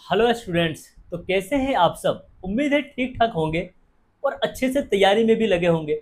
Hello students. तो कैसे हैं आप सब? उम्मीद है ठीक ठाक होंगे और अच्छे से तैयारी में भी लगे होंगे।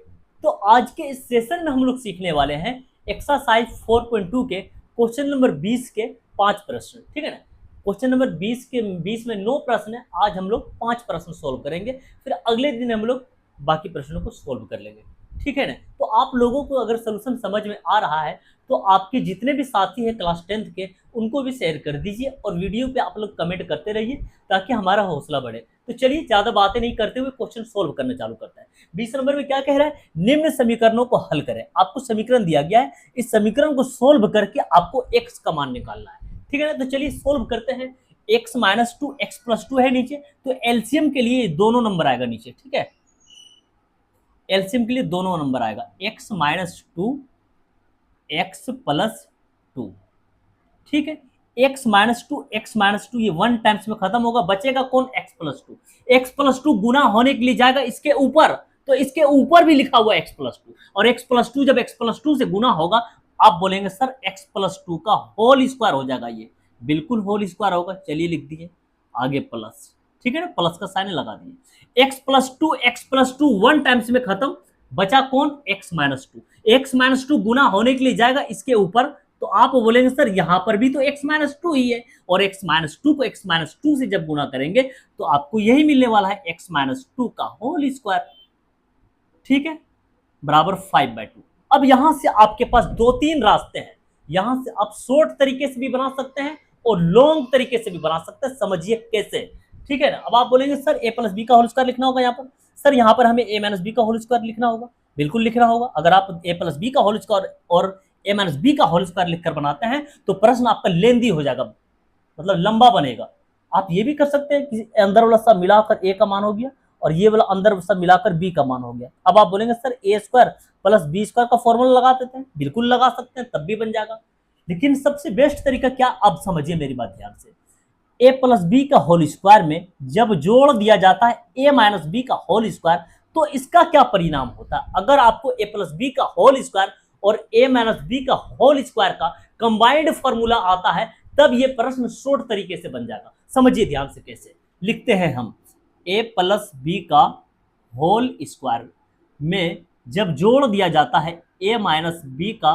तो आज के इस सेशन में हम लोग सीखने वाले हैं एक्सरसाइज 4.2 के क्वेश्चन नंबर 20 के 5 प्रश्न। ठीक है ना? क्वेश्चन नंबर 20 में 9 प्रश्न है। आज हम लोग 5 प्रश्न सोल्व करेंगे, फिर अगले दिन हम लोग बाकी प्रश्नों को सोल्व कर लेंगे। ठीक है ना? तो आप लोगों को अगर सोल्यूशन समझ में आ रहा है तो आपके जितने भी साथी हैं क्लास 10th के, उनको भी शेयर कर दीजिए और वीडियो पे आप लोग कमेंट करते रहिए ताकि हमारा हौसला बढ़े। तो चलिए ज़्यादा बातें नहीं करते हुए क्वेश्चन सोल्व करना चालू करते हैं। 20 नंबर में क्या कह रहा है? निम्न समीकरणों को हल करें। आपको समीकरण दिया गया है, इस समीकरण को सोल्व करके आपको एक्स का मान निकालना है। ठीक है ना? तो चलिए सोल्व करते हैं। X minus two X plus to है नीचे, तो एलसीएम के लिए दोनों नंबर आएगा नीचे। ठीक है, एलसीएम के लिए दोनों नंबर आएगा, x minus two X plus to. ठीक है, एक्स माइनस टू ये 1 टाइम्स में खत्म होगा, बचेगा कौन? X plus two. X plus two गुना होने के लिए जाएगा इसके ऊपर, तो इसके ऊपर भी लिखा हुआ एक्स प्लस टू, और एक्स प्लस टू जब एक्स प्लस टू से गुना होगा, आप बोलेंगे सर एक्स प्लस टू का होल स्क्वायर हो जाएगा। ये बिल्कुल होल स्क्वायर होगा। चलिए लिख दिए आगे प्लस। ठीक है ना, प्लस का साइन लगा दिए। एक्स प्लस टू 1 टाइम्स में खत्म, बचा कौन? X minus two. X minus two गुना होने के लिए जाएगा इसके ऊपर, तो आप बोलेंगे सर यहां पर भी तो x माइनस टू ही है, और x माइनस टू को x माइनस टू से जब गुना करेंगे तो आपको यही मिलने वाला है, x माइनस टू का होल स्क्वायर। ठीक है, बराबर 5/2। अब यहां से आपके पास दो तीन रास्ते हैं। यहां से आप शॉर्ट तरीके से भी बना सकते हैं और लॉन्ग तरीके से भी बना सकते हैं। समझिए कैसे। ठीक है ना? अब आप बोलेंगे सर ए प्लस बी का होल स्क्वायर लिखना होगा यहाँ पर। सर यहाँ पर हमें ए माइनस बी का होल स्क्वायर लिखना होगा। बिल्कुल लिखना होगा। अगर आप ए प्लस बी का होल स्क्वायर और ए माइनस बी का होल स्क्वायर लिखकर बनाते हैं तो प्रश्न आपका लेंदी हो जाएगा, मतलब लंबा बनेगा। आप ये भी कर सकते हैं कि अंदर वाला सब मिलाकर ए का मान हो गया और ये वाला अंदर सब मिलाकर बी का मान हो गया। अब आप बोलेंगे सर ए स्क्वायर प्लस बी स्क्वायर का फॉर्मूला लगा देते हैं। बिल्कुल लगा सकते हैं, तब भी बन जाएगा। लेकिन सबसे बेस्ट तरीका क्या, आप समझिए मेरी बात ध्यान से। ए प्लस बी का होल स्क्वायर में जब जोड़ दिया जाता है ए माइनस बी का होल स्क्वायर, तो इसका क्या परिणाम होता है? अगर आपको ए प्लस बी का होल स्क्वायर और ए माइनस बी का होल स्क्वायर का कंबाइंड फॉर्मूला आता है, तब ये प्रश्न शॉर्ट तरीके से बन जाएगा। समझिए ध्यान से कैसे लिखते हैं हम। ए प्लस बी का होल स्क्वायर में जब जोड़ दिया जाता है ए माइनस बी का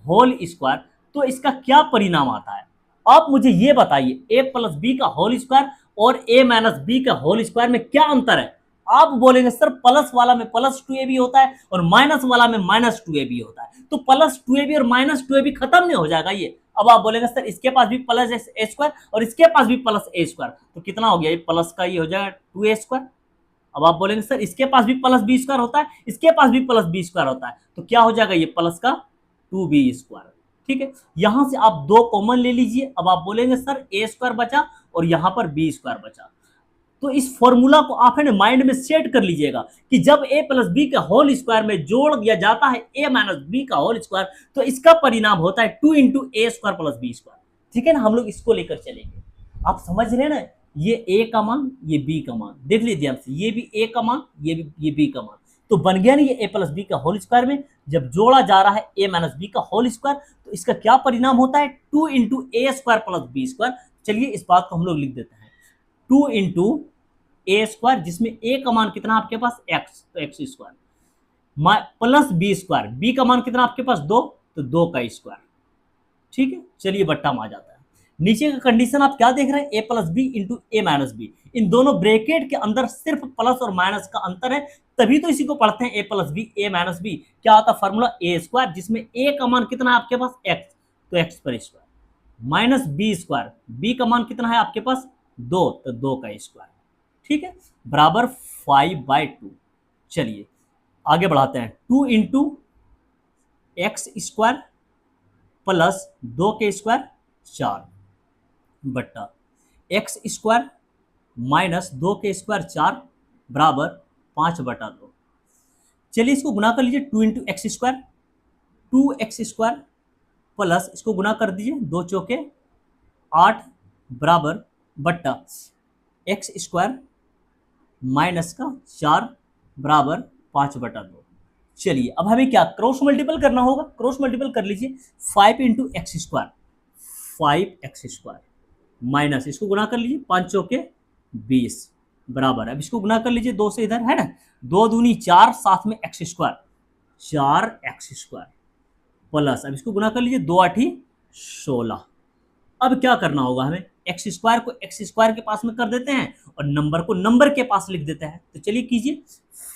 होल स्क्वायर, तो इसका क्या परिणाम आता है? आप मुझे ये बताइए, ए प्लस बी का होल स्क्वायर और ए माइनस बी का होल स्क्वायर में क्या अंतर है? आप बोलेंगे सर प्लस वाला में प्लस टू ए बी होता है और माइनस वाला में माइनस टू ए बी होता है, तो प्लस टू ए बी और माइनस टू ए बी खत्म नहीं हो जाएगा ये? अब आप बोलेंगे सर इसके पास भी प्लस ए स्क्वायर और इसके पास भी प्लस ए स्क्वायर, तो कितना हो गया? ये प्लस का ये हो जाएगा टू ए स्क्वायर। अब आप बोलेंगे सर इसके पास भी प्लस बी स्क्वायर होता है, इसके पास भी प्लस बी स्क्वायर होता है, तो क्या हो जाएगा? ये प्लस का टू बी स्क्वायर। ठीक है, यहां से आप दो कॉमन ले लीजिए। अब आप बोलेंगे सर ए स्क्वायर बचा और यहां पर बी स्क्वायर बचा, तो इस फॉर्मूला को आप है ना माइंड में सेट कर लीजिएगा कि जब ए प्लस बी के होल स्क्वायर में जोड़ दिया जाता है ए माइनस बी का होल स्क्वायर, तो इसका परिणाम होता है टू इंटू ए स्क्वायर प्लस बी स्क्वायर। ठीक है ना? हम लोग इसको लेकर चलेंगे। आप समझ रहे हैं ना? ये ए का मान, ये बी का मान, देख लीजिए ध्यान से, ये भी ए का मान, ये बी का मान, तो बन गया नहीं? ये ए प्लस बी का होल स्क्वायर में जब जोड़ा जा रहा है ए माइनस बी का होल स्क्वायर, तो इसका क्या परिणाम होता है? टू इंटू ए स्क्वायर प्लस बी स्क्वायर। चलिए इस बात को हम लोग लिख देते हैं, टू इंटू ए स्क्वायर, जिसमें ए का मान कितना आपके पास? एक्स, तो X square plus B square, B का मान कितना आपके पास? दो, तो दो का स्क्वायर। ठीक है, चलिए बट्टा में आ जाता है। नीचे का कंडीशन आप क्या देख रहे हैं? ए प्लस बी इंटू ए माइनस बी। इन दोनों ब्रैकेट के अंदर सिर्फ प्लस और माइनस का अंतर है, तभी तो इसी को पढ़ते हैं ए प्लस बी ए माइनस बी। क्या होता है फॉर्मूला? ए स्क्वायर, जिसमें ए का मान कितना है आपके पास? एक्स, तो एक्स पर square, minus B square, B का मान कितना है आपके पास? दो, तो दो का स्क्वायर। ठीक है, बराबर 5/2। चलिए आगे बढ़ाते हैं। To into X square plus दो के स्क्वायर, चार, बट्टा एक्स स्क्वायर माइनस दो के स्क्वायर, चार, बराबर 5/2। चलिए इसको गुना कर लीजिए, two into X square, two X square plus इसको गुना कर दीजिए, दो चौके 8, बराबर बट्टा एक्स स्क्वायर माइनस का 4, बराबर 5/2। चलिए अब हमें क्या क्रॉस मल्टीपल करना होगा? क्रॉस मल्टीपल कर लीजिए, 5 into X square, 5x square minus, इसको गुना कर लीजिए, 5 चौके 20 बराबर है। अब इसको गुना कर लीजिए 2 से इधर, है ना, 2 दूनी 4, साथ में एक्स स्क्वायर, 4x² प्लस, अब इसको गुना कर लीजिए 2 8 16। अब क्या करना होगा हमें, एक्स स्क्वायर को एक्स स्क्वायर के पास में कर देते हैं और नंबर को नंबर के पास लिख देते हैं। तो चलिए कीजिए,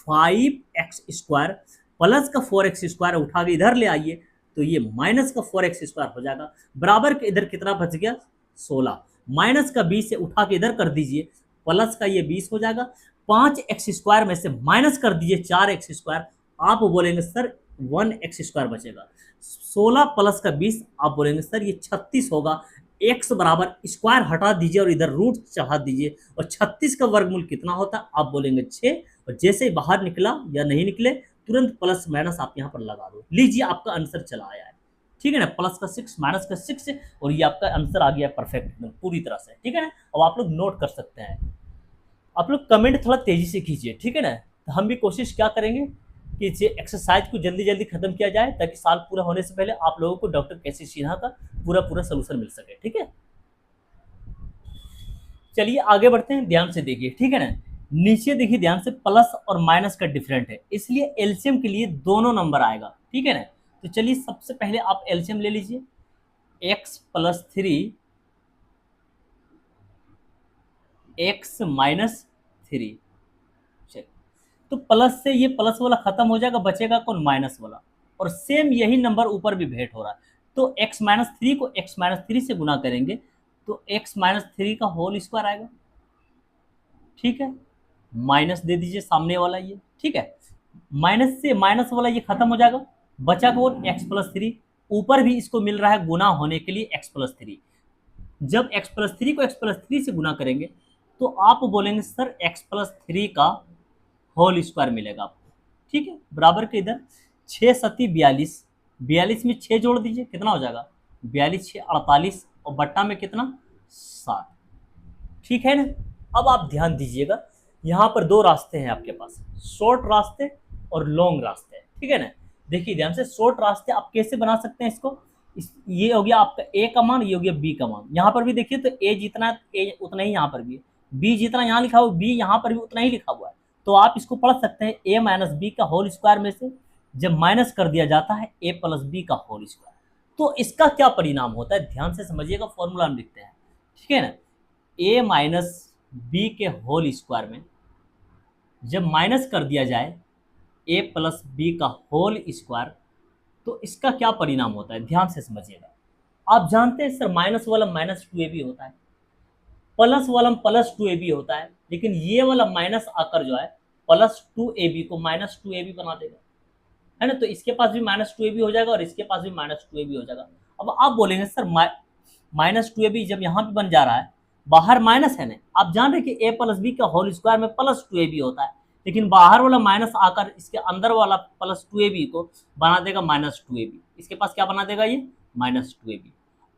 5x² प्लस का 4x² उठा के इधर ले आइए, तो ये माइनस का 4x² हो जाएगा, बराबर के इधर कितना बच गया, 16, माइनस का 20 से उठा के इधर कर दीजिए, प्लस का ये 20 हो जाएगा, 5x² में से माइनस कर दीजिए 4x², आप बोलेंगे सर 1x² बचेगा, 16 प्लस का 20, आप बोलेंगे सर ये 36 होगा। x बराबर स्क्वायर हटा दीजिए और इधर रूट चढ़ा दीजिए, और 36 का वर्गमूल कितना होता है, आप बोलेंगे 6, और जैसे ही बाहर निकला या नहीं निकले तुरंत प्लस माइनस आप यहाँ पर लगा दो, लीजिए आपका आंसर चला आया है, ठीक है ना, प्लस का 6 माइनस का 6, और ये आपका आंसर आ गया परफेक्ट एकदम पूरी तरह से, ठीक है ना। अब आप लोग नोट कर सकते हैं, आप लोग कमेंट थोड़ा तेजी से कीजिए, ठीक है ना। तो हम भी कोशिश क्या करेंगे कि ये एक्सरसाइज को जल्दी जल्दी खत्म किया जाए, ताकि साल पूरा होने से पहले आप लोगों को डॉक्टर केसी सिन्हा का पूरा पूरा सोल्यूशन मिल सके, ठीक है। चलिए आगे बढ़ते हैं, ध्यान से देखिए, ठीक है ना। नीचे देखिए ध्यान से, प्लस और माइनस का डिफरेंट है, इसलिए एलसीएम के लिए दोनों नंबर आएगा, ठीक है ना। तो चलिए सबसे पहले आप एलसीएम ले लीजिए, x + 3 x - 3, चलिए तो प्लस से ये प्लस वाला खत्म हो जाएगा, बचेगा कौन, माइनस वाला, और सेम यही नंबर ऊपर भी भेंट हो रहा है, तो x - 3 को x - 3 से गुना करेंगे तो x - 3 का होल स्क्वायर आएगा, ठीक है, माइनस दे दीजिए सामने वाला ये, ठीक है, माइनस से माइनस वाला ये खत्म हो जाएगा, बचा कौन, x + 3, ऊपर भी इसको मिल रहा है गुना होने के लिए x + 3, जब x + 3 को x + 3 से गुना करेंगे तो आप बोलेंगे सर x + 3 का होल स्क्वायर मिलेगा आपको, ठीक है, बराबर के इधर 6 सती 42, 42 में 6 जोड़ दीजिए, कितना हो जाएगा, 42 6 48, और बट्टा में कितना, 7, ठीक है ना। अब आप ध्यान दीजिएगा, यहाँ पर दो रास्ते हैं आपके पास, शॉर्ट रास्ते और लॉन्ग रास्ते, ठीक है ना। देखिए ध्यान से, शॉर्ट रास्ते आप कैसे बना सकते हैं इसको, ये हो गया आपका ए का मान, ये हो गया बी का मान, यहाँ पर भी देखिए तो ए जितना ए उतना ही यहाँ पर भी है, बी जितना यहाँ लिखा हुआ बी यहाँ पर भी उतना ही लिखा हुआ है, तो आप इसको पढ़ सकते हैं ए - बी का होल स्क्वायर में से जब माइनस कर दिया जाता है ए + बी का होल स्क्वायर, तो इसका क्या परिणाम होता है, ध्यान से समझिएगा, फॉर्मूला हम लिखते हैं, ठीक है ना। a - b के होल स्क्वायर में जब माइनस कर दिया जाए a + b का होल स्क्वायर, तो इसका क्या परिणाम होता है, ध्यान से समझिएगा। आप जानते हैं सर माइनस वाला -2ab होता है, प्लस वाला +2ab होता है, लेकिन ये वाला माइनस आकर जो है +2ab को -2ab बना देगा, है ना, तो इसके पास भी -2ab हो जाएगा और इसके पास भी -2ab हो जाएगा। अब आप बोलेंगे सर -2ab जब यहाँ पे बन जा रहा है, बाहर माइनस है ना, आप जान रहे कि a + b का होल स्क्वायर में +2ab होता है, लेकिन बाहर वाला माइनस आकर इसके अंदर वाला +2ab को बना देगा -2ab, इसके पास क्या बना देगा ये, -2ab।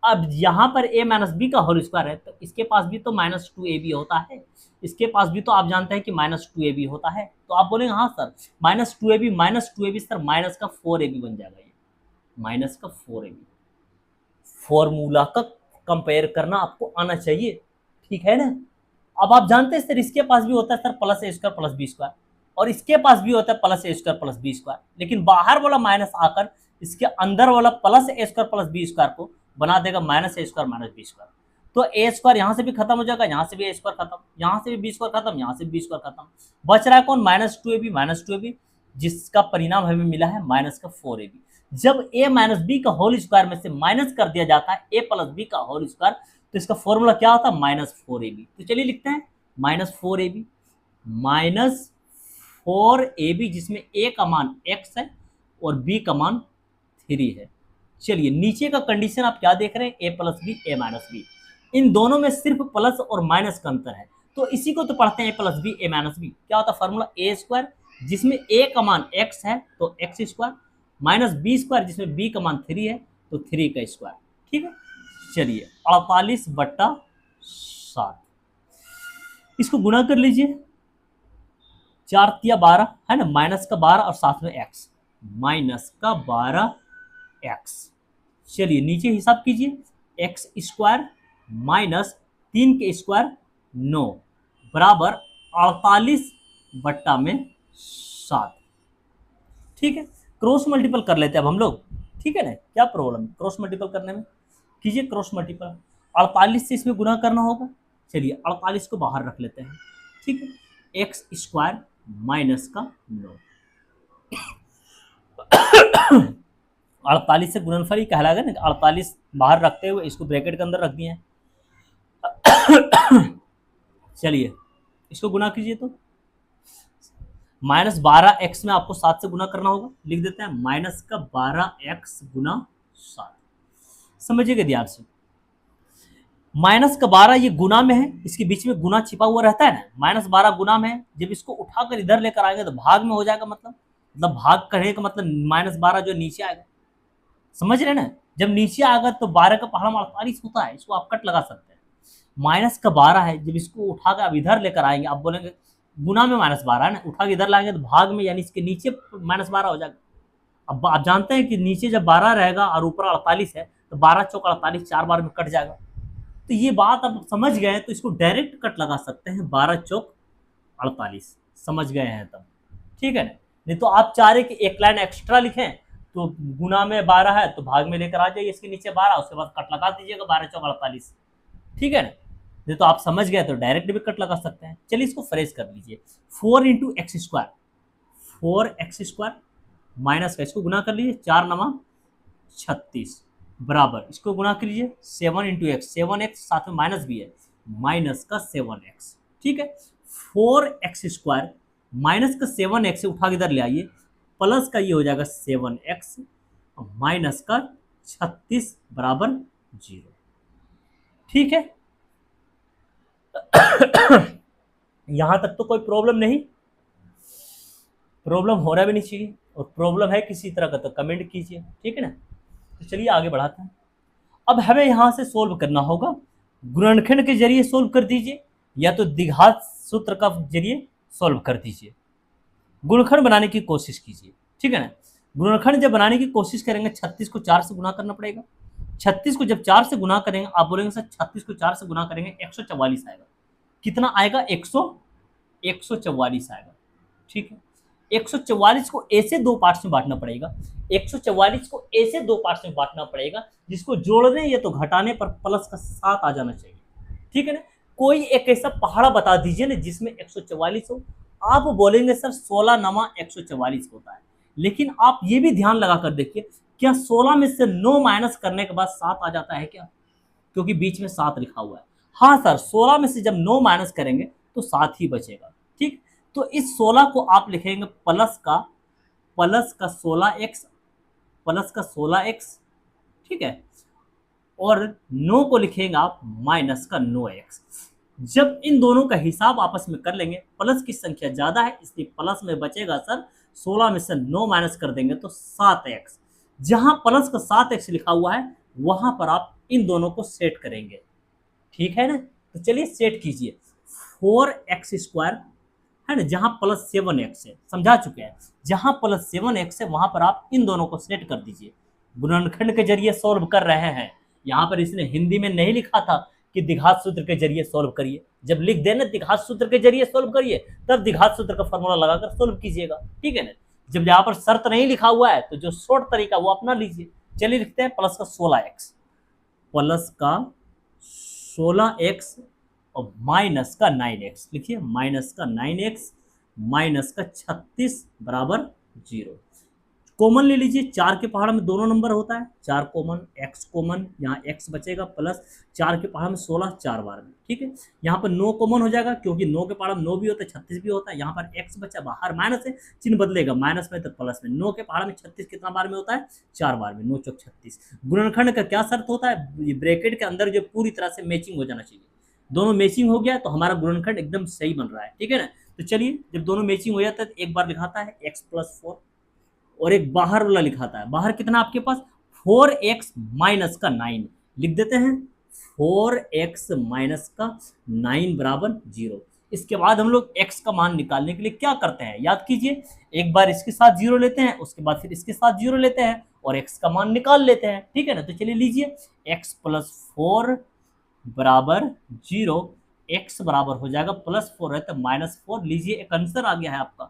अब यहाँ पर a - b का होल स्क्वायर है, तो इसके पास भी तो -2ab होता है, इसके पास भी तो आप जानते हैं कि -2ab होता है, तो आप बोलेंगे हाँ सर -2ab सर माइनस का 4ab बन जाएगा, ये माइनस का 4ab, फॉर्मूला का कंपेयर करना आपको आना चाहिए, ठीक है ना। अब आप जानते हैं सर इसके पास भी होता है सर +a² + b², और इसके पास भी होता है +a² + b², लेकिन बाहर वाला माइनस आकर इसके अंदर वाला +a² + b² को बना देगा -a² - b², तो a² यहाँ से भी खत्म हो जाएगा, यहाँ से भी a² खत्म, यहाँ से भी b² खत्म, यहाँ से भी b² खत्म, बच रहा है कौन, -2ab, जिसका परिणाम हमें मिला है माइनस का 4ab। जब a - b का होल स्क्वायर में से माइनस कर दिया जाता है a + b का होल स्क्वायर, तो इसका फॉर्मूला क्या होता है, -4ab। तो चलिए लिखते हैं -4ab, -4ab, जिसमें a का मान x है और b का मान 3 है। चलिए नीचे का कंडीशन आप क्या देख रहे हैं, a + b a - b, इन दोनों में सिर्फ प्लस और माइनस का अंतर है, तो इसी को तो पढ़ते हैं a + b a - b, क्या होता है फॉर्मूला, a², जिसमें a का मान x है तो x² -b² जिसमें b का मान 3 है तो 3 का स्क्वायर, ठीक है। चलिए 48/7, इसको गुना कर लीजिए, 4 तिया 12 है ना, माइनस का 12 और साथ में x, -12x। चलिए नीचे हिसाब कीजिए, x² - 3 के स्क्वायर 9 बराबर 48/7। ठीक है, क्रॉस मल्टीपल कर लेते हैं अब हम लोग। ठीक है ना, क्या प्रॉब्लम क्रॉस मल्टीपल करने में, कीजिए क्रॉस मल्टीपल। 48 से इसमें गुना करना होगा, चलिए 48 को बाहर रख लेते हैं। ठीक है, एक्स स्क्वायर माइनस का 9, 48 से गुणनफल ही कहलाएगा ना, 48 बाहर रखते हुए इसको ब्रैकेट के अंदर रख दिए हैं। चलिए इसको गुना कीजिए, तो -12x में आपको 7 से गुना करना होगा, लिख देते हैं माइनस का 12x गुना 7। समझिएगा ध्यान से, माइनस का 12 ये गुना में है, इसके बीच में गुना छिपा हुआ रहता है ना, -12 गुना में है, जब इसको उठाकर इधर लेकर आएंगे तो भाग में हो जाएगा, मतलब भाग करने का मतलब -12 जो नीचे आएगा। समझ रहे ना, जब नीचे आएगा तो 12 का पहाड़ा 48 होता है, इसको आप कट लगा सकते हैं। माइनस का 12 है, जब इसको उठाकर आप इधर लेकर आएंगे, आप बोलेंगे गुना में -12 है ना, उठा के इधर लाएंगे तो भाग में, यानी इसके नीचे -12 हो जाएगा। अब आप जानते हैं कि नीचे जब 12 रहेगा और ऊपर 48 है तो 12 चौक 48, 4 बार में कट जाएगा। तो ये बात आप समझ गए तो इसको डायरेक्ट कट लगा सकते हैं, 12 चौक 48। समझ गए हैं तब, ठीक है ना। नहीं तो आप चाह रहे कि एक लाइन एक्स्ट्रा लिखें, तो गुना में 12 है तो भाग में लेकर आ जाइए इसके नीचे 12, उसके बाद कट लगा दीजिएगा 12 चौक 48। ठीक है ना, नहीं तो आप समझ गए तो डायरेक्ट भी कट लगा सकते हैं। चलिए इसको फ्रेश कर लीजिए, 4 × x², 4x² माइनस का इसको गुना कर लीजिए, 4 9 36 बराबर, इसको गुना कर लीजिए 7 × x, 7x साथ में माइनस भी है, माइनस का 7x। ठीक है, 4x² माइनस का 7x से उठा के इधर ले आइए, प्लस का ये हो जाएगा 7x माइनस का 36 बराबर 0। ठीक है, यहां तक तो कोई प्रॉब्लम नहीं, प्रॉब्लम होना भी नहीं चाहिए, और प्रॉब्लम है किसी तरह का तो कमेंट कीजिए। ठीक है ना, तो चलिए आगे बढ़ाते हैं। अब हमें यहां से सोल्व करना होगा, गुणनखंड के जरिए सोल्व कर दीजिए या तो द्विघात सूत्र का जरिए सोल्व कर दीजिए। गुणनखंड बनाने की कोशिश कीजिए। ठीक है ना, गुणनखंड जब बनाने की कोशिश करेंगे 36 को 4 से गुना करना पड़ेगा। 36 को जब 4 से गुना करेंगे, आप बोलेंगे सर 36 को 4 से गुना करेंगे 144 आएगा। कितना आएगा? 144 आएगा। ठीक है, 144 को ऐसे दो पार्ट्स में बांटना पड़ेगा, 144 को ऐसे दो पार्ट्स में बांटना पड़ेगा जिसको जोड़ने या तो घटाने पर प्लस का 7 आ जाना चाहिए। ठीक है ना, कोई एक ऐसा पहाड़ा बता दीजिए ना जिसमें 144 हो। आप बोलेंगे सर 16 9 144 होता है, लेकिन आप ये भी ध्यान लगा कर देखिए, क्या 16 में से 9 माइनस करने के बाद 7 आ जाता है क्या? क्योंकि बीच में 7 लिखा हुआ है। हाँ सर, 16 में से जब 9 माइनस करेंगे तो 7 ही बचेगा। ठीक, तो इस 16 को आप लिखेंगे प्लस का 16x, प्लस का 16x। ठीक है, और 9 को लिखेंगे आप माइनस का 9x। जब इन दोनों का हिसाब आपस में कर लेंगे, प्लस की संख्या ज्यादा है इसलिए प्लस में बचेगा सर, 16 में से 9 माइनस कर देंगे तो 7x। जहां प्लस का 7x लिखा हुआ है वहां पर आप इन दोनों को सेट करेंगे। ठीक है ना, तो चलिए सेट कीजिए। 4x² है ना, जहां प्लस 7x है, समझा चुके हैं, जहां प्लस 7x है वहां पर आप इन दोनों को सेट कर दीजिए। गुणनखंड के जरिए सॉल्व कर रहे हैं, यहाँ पर इसने हिंदी में नहीं लिखा था कि द्विघात सूत्र के जरिए सॉल्व करिए। जब लिख देना द्विघात सूत्र के जरिए सॉल्व करिए, तब द्विघात सूत्र का फॉर्मूला लगाकर सॉल्व कीजिएगा। ठीक है ना, जब यहाँ पर शर्त नहीं लिखा हुआ है तो जो शॉर्ट तरीका वो अपना लीजिए। चलिए लिखते हैं प्लस का 16x, प्लस का 16x और माइनस का 9x। लिखिए माइनस का 9x माइनस का 36 बराबर 0। कॉमन ले लीजिए, 4 के पहाड़ में दोनों नंबर होता है, 4 कॉमन, x कॉमन, यहाँ x बचेगा, प्लस 4 के पहाड़ में 16 4 बार में। ठीक है, यहाँ पर 9 कॉमन हो जाएगा क्योंकि 9 के पहाड़ में 9 भी होता है, 36 भी होता है। यहाँ पर x बचा, बाहर माइनस है, चिन्ह बदलेगा, माइनस में तो प्लस में। 9 के पहाड़ में 36 कितना बार में होता है? 4 बार में, 9 चौक 36। गुणनखंड का क्या शर्त होता है? ये ब्रैकेट के अंदर जो पूरी तरह से मैचिंग हो जाना चाहिए। दोनों मैचिंग हो गया तो हमारा गुणनखंड एकदम सही बन रहा है। ठीक है ना, तो चलिए जब दोनों मैचिंग हो जाता है तो एक बार लिखाता है x + 4 और एक बाहर वाला लिखाता है। बाहर कितना आपके पास? 4x माइनस का 9 लिख देते हैं, 4x माइनस का 9 बराबर 0। इसके बाद हम लोग x का मान निकालने के लिए क्या करते हैं, याद कीजिए, एक बार इसके साथ 0 लेते हैं, उसके बाद फिर इसके साथ 0 लेते हैं और x का मान निकाल लेते हैं। ठीक है ना, तो चलिए लीजिए x + 4 बराबर 0, x बराबर हो जाएगा +4 है तो -4 लीजिए, एक आंसर आ गया है आपका।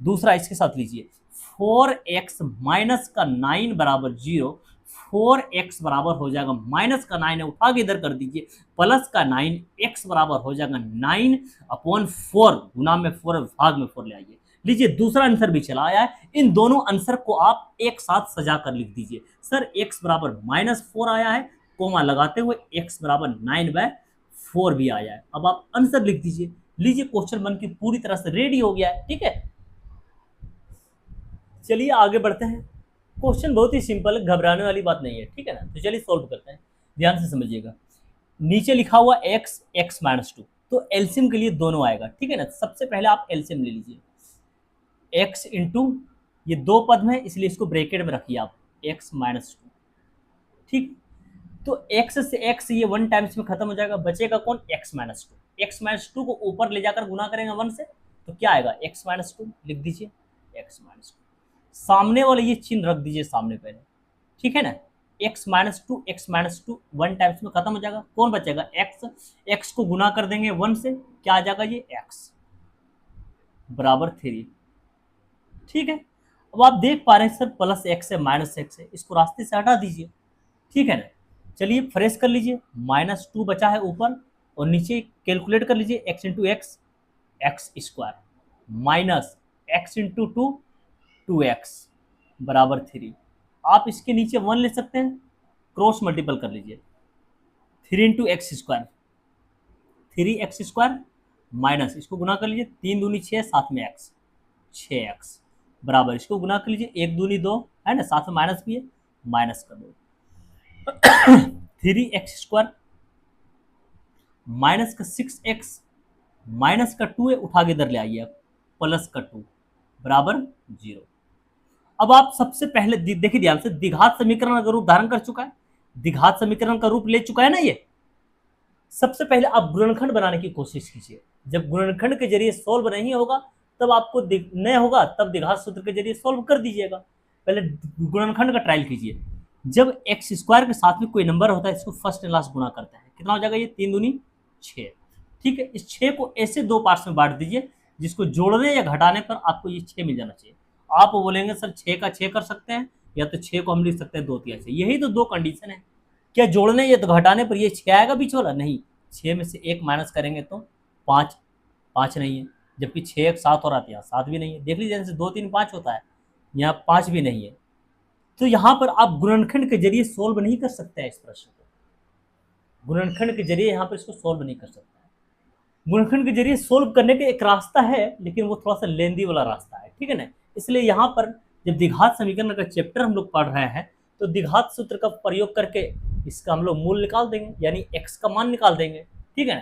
दूसरा इसके साथ लीजिए 4x माइनस का 9 बराबर 0, 4x बराबर हो जाएगा माइनस का 9 है, उठा के इधर कर दीजिए, प्लस का 9, x बराबर हो जाएगा 9/4, गुना में 4 भाग में 4 ले आइए। लीजिए दूसरा आंसर भी चला आया है। इन दोनों आंसर को आप एक साथ सजा कर लिख दीजिए। सर x बराबर -4 आया है, कोमा लगाते हुए x बराबर 9/4 भी आया है। अब आप आंसर लिख दीजिए। लीजिए क्वेश्चन बन के पूरी तरह से रेडी हो गया है, ठीक है। चलिए आगे बढ़ते हैं। क्वेश्चन बहुत ही सिंपल है, घबराने वाली बात नहीं है, ठीक है ना। तो चलिए सॉल्व करते हैं, ध्यान से समझिएगा। नीचे लिखा हुआ x, x-2, तो एलसीएम के लिए दोनों आएगा, ठीक है ना। सबसे पहले आप एलसीएम ले लीजिए, x इंटू, ये दो पद में इसलिए इसको ब्रैकेट में रखिए आप, x-2, ठीक। तो x से x ये 1 टाइम्स में खत्म हो जाएगा, बचेगा कौन, x-2। x-2 को ऊपर ले जाकर गुना करेंगे 1 से, तो क्या आएगा, x-2 लिख दीजिए, x-2। सामने वाले ये चिन्ह रख दीजिए सामने पहले, ठीक है ना। x-2, x-2 1 टाइम्स में खत्म हो जाएगा, कौन बचेगा, x को गुना कर देंगे 1 से, क्या आ जाएगा ये x बराबर 3, ठीक है। अब आप देख पा रहे हैं सर प्लस x है माइनस x है, इसको रास्ते से हटा दीजिए, ठीक है ना। चलिए फ्रेश कर लीजिए, -2 बचा है ऊपर, और नीचे कैलकुलेट कर लीजिए, x into x, x square, minus x into 2, 2x बराबर 3। आप इसके नीचे 1 ले सकते हैं, क्रॉस मल्टीपल कर लीजिए, 3 into X square, 3x² minus इसको गुना कर लीजिए, 3 दूनी 6, साथ में x, 6x बराबर, इसको गुना कर लीजिए, 1 दूनी 2 है ना, साथ में माइनस भी है, माइनस कर दो 3x² माइनस का 6x माइनस का 2 है, उठा के इधर ले आइए आप, प्लस का 2 बराबर 0। अब आप सबसे पहले देखिए ध्यान से, द्विघात समीकरण का रूप धारण कर चुका है, द्विघात समीकरण का रूप ले चुका है ना ये। सबसे पहले आप गुणनखंड बनाने की कोशिश कीजिए। जब गुणनखंड के जरिए सॉल्व नहीं होगा तब आपको नहीं होगा, तब द्विघात सूत्र के जरिए सॉल्व कर दीजिएगा। पहले गुणनखंड का ट्रायल कीजिए। जब x² के साथ में कोई नंबर होता है, इसको फर्स्ट एंड लास्ट गुणा करता है, कितना हो जाएगा ये, 3 दूनी 6, ठीक है। इस 6 को ऐसे दो पार्ट्स में बांट दीजिए, जिसको जोड़ने या घटाने पर आपको ये 6 मिल जाना चाहिए। आप बोलेंगे सर 6 का 6 कर सकते हैं, या तो 6 को हम लिख सकते हैं 2 3 से, यही तो दो कंडीशन है। क्या जोड़ने या तो घटाने पर ये 6 आएगा बीच वाला, नहीं, 6 में से 1 माइनस करेंगे तो 5, 5 नहीं है, जबकि 6 एक 7 और आती है, 7 भी नहीं है। देख लीजिए जैसे 2 3 5 होता है, यहाँ 5 भी नहीं है। तो यहाँ पर आप गुणनखंड के जरिए सोल्व नहीं कर सकते हैं इस प्रश्न को, गुणनखंड के जरिए यहाँ पर इसको सोल्व नहीं कर सकते हैं। गुणनखंड के जरिए सोल्व करने का एक रास्ता है, लेकिन वो थोड़ा सा लेंदी वाला रास्ता है, ठीक है ना। इसलिए यहाँ पर जब द्विघात समीकरण का चैप्टर हम लोग पढ़ रहे हैं, तो द्विघात सूत्र का प्रयोग करके इसका हम लोग मूल निकाल देंगे, यानी x का मान निकाल देंगे, ठीक है ना।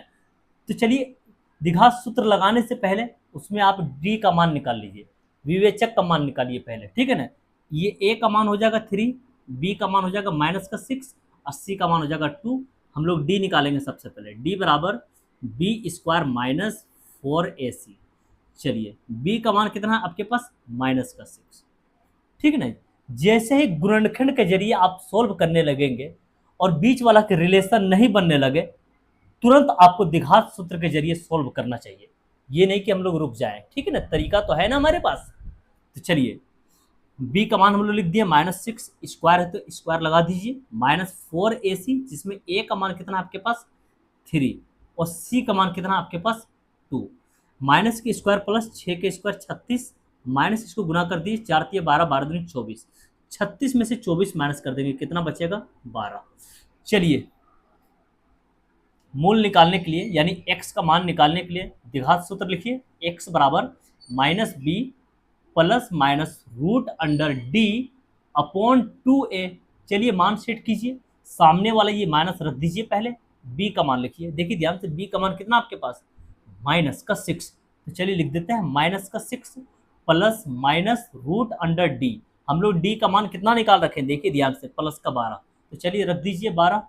तो चलिए द्विघात सूत्र लगाने से पहले उसमें आप d का मान निकाल लीजिए, विवेचक का मान निकालिए पहले, ठीक है ना। ये a का मान हो जाएगा 3, b का मान हो जाएगा -6, और c का मान हो जाएगा 2। हम लोग d निकालेंगे सबसे पहले, d बराबर b² -4ac। चलिए b का मान कितना है आपके पास, -6, ठीक है ना। जैसे ही गुणनखंड के जरिए आप सोल्व करने लगेंगे और बीच वाला के रिलेशन नहीं बनने लगे, तुरंत आपको द्विघात सूत्र के जरिए सोल्व करना चाहिए। ये नहीं कि हम लोग रुक जाएं, ठीक है ना, तरीका तो है ना हमारे पास। तो चलिए b का मान हम लोग लिख दिए -6, स्क्वायर है तो स्क्वायर लगा दीजिए, -4ac, जिसमें a का मान कितना आपके पास 3, और c का मान कितना आपके पास 2, माइनस के स्क्वायर प्लस 6 के स्क्वायर 36, माइनस इसको गुना कर दीजिए, 4 3 12, 12 दूनी 24, 36 में से 24 माइनस कर देंगे, कितना बचेगा 12। चलिए मूल निकालने के लिए, यानी x का मान निकालने के लिए द्विघात सूत्र लिखिए, x बराबर -b plus minus √d upon 2a। चलिए मान सेट कीजिए, सामने वाला ये माइनस रख दीजिए, पहले b का मान लिखिए। देखिए ध्यान से, b का मान कितना आपके पास, -6, तो चलिए लिख देते हैं -6 प्लस माइनस √d। हम लोग d का मान कितना निकाल रखे हैं, देखिए ध्यान से, प्लस का 12, तो चलिए रख दीजिए 12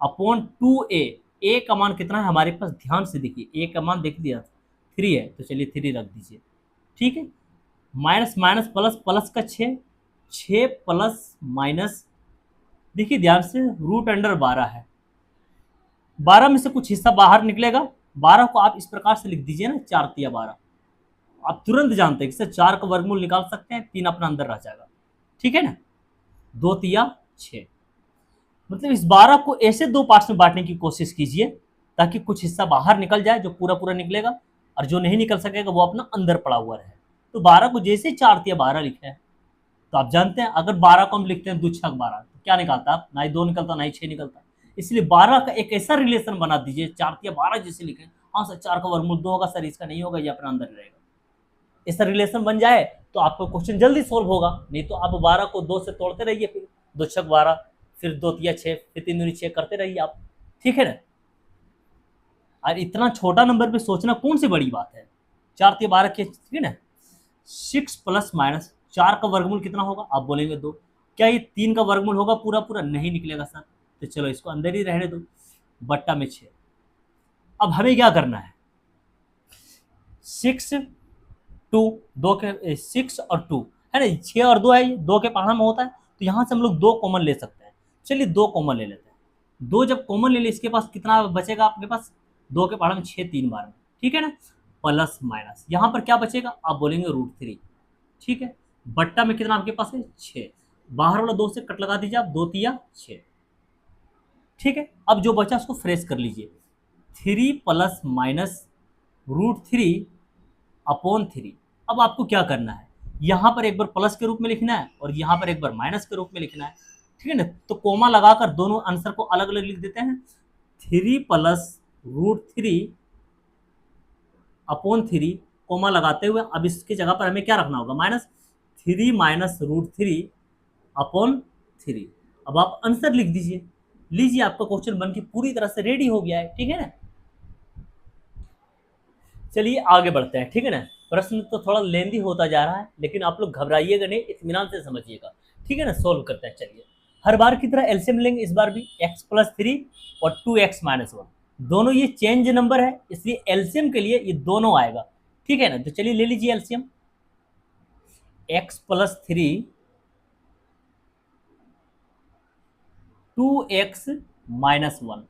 अपॉन 2a। a का मान कितना है हमारे पास, ध्यान से देखिए, a का मान देख दिया 3 है, तो चलिए 3 रख दीजिए, ठीक है। माइनस माइनस प्लस, प्लस का 6 प्लस माइनस, देखिए ध्यान से, √12 है, 12 में से कुछ हिस्सा बाहर निकलेगा। 12 को आप इस प्रकार से लिख दीजिए ना, 4 तिया 12। आप तुरंत जानते हैं कि 4 का वर्गमूल निकाल सकते हैं, 3 अपना अंदर रह जाएगा, ठीक है ना। 2 तिया 6। मतलब इस 12 को ऐसे दो पार्ट्स में बांटने की कोशिश कीजिए ताकि कुछ हिस्सा बाहर निकल जाए जो पूरा पूरा निकलेगा, और जो नहीं निकल सकेगा वो अपना अंदर पड़ा हुआ रहे। तो 12 को जैसे 4 तिया 12 लिखा है, तो आप जानते हैं अगर 12 को हम लिखते हैं 2 छक 12, तो क्या निकलता है? ना ही 2 निकलता ना ही 6 निकलता। इसलिए 12 का एक ऐसा रिलेशन बना दीजिए, 4 तिया 12 जैसे लिखे। हाँ सर, 4 का वर्गमूल 2 होगा सर, इसका नहीं होगा, ये अपना अंदर रहेगा। ऐसा रिलेशन बन जाए तो आपका क्वेश्चन जल्दी सोल्व होगा। नहीं तो आप 12 को 2 से तोड़ते रहिए, फिर 2 छक 12, फिर 2 तिया 6, फिर 3 दूनी 6 करते रहिए आप, ठीक है ना। और इतना छोटा नंबर पे सोचना कौन सी बड़ी बात है? 4 तिया 12 के, ठीक है ना। 6 प्लस माइनस 4 का वर्गमूल कितना होगा? आप बोलेंगे 2। क्या ये 3 का वर्गमूल होगा पूरा पूरा? नहीं निकलेगा सर। तो चलो इसको अंदर ही रहने दो, बट्टा में 6। अब हमें क्या करना है? 6 2, 2 के 6 और 2 है ना, 6 और 2 है, ये 2 के पहाड़ा में होता है, तो यहाँ से हम लोग 2 कॉमन ले सकते हैं। चलिए 2 कॉमन ले लेते हैं। 2 जब कॉमन ले ले, इसके पास कितना बचेगा? आपके पास 2 के पहाड़ा में 6 3 बार में, ठीक है ना। प्लस माइनस यहाँ पर क्या बचेगा? आप बोलेंगे √3, ठीक है। बट्टा में कितना आपके पास है? 6। बाहर वाला 2 से कट लगा दीजिए आप, 2 तिया 6, ठीक है। अब जो बचा उसको फ्रेश कर लीजिए। 3 प्लस माइनस √3 अपॉन 3। अब आपको क्या करना है? यहाँ पर एक बार प्लस के रूप में लिखना है और यहाँ पर एक बार माइनस के रूप में लिखना है, ठीक है ना। तो कोमा लगाकर दोनों आंसर को अलग अलग लिख देते हैं। 3 प्लस √3 अपॉन 3, कोमा लगाते हुए अब इसकी जगह पर हमें क्या रखना होगा? माइनस। 3 minus √3 upon 3। अब आप आंसर लिख दीजिए। लीजिए, आपका क्वेश्चन बन के पूरी तरह से रेडी हो गया है, ठीक है ना। चलिए आगे बढ़ते हैं, ठीक है ना। प्रश्न तो थोड़ा लेंदी होता जा रहा है, लेकिन आप लोग घबराइएगा नहीं, इत्मीनान से समझिएगा, ठीक है ना। सोल्व करते हैं, चलिए। हर बार की तरह एलसीएम लेंगे इस बार भी। x+3 और 2x-1, दोनों ये चेंज नंबर है, इसलिए एलसीएम के लिए ये दोनों आएगा, ठीक है ना। तो चलिए ले लीजिए एलसीएम। x+3 2x-1,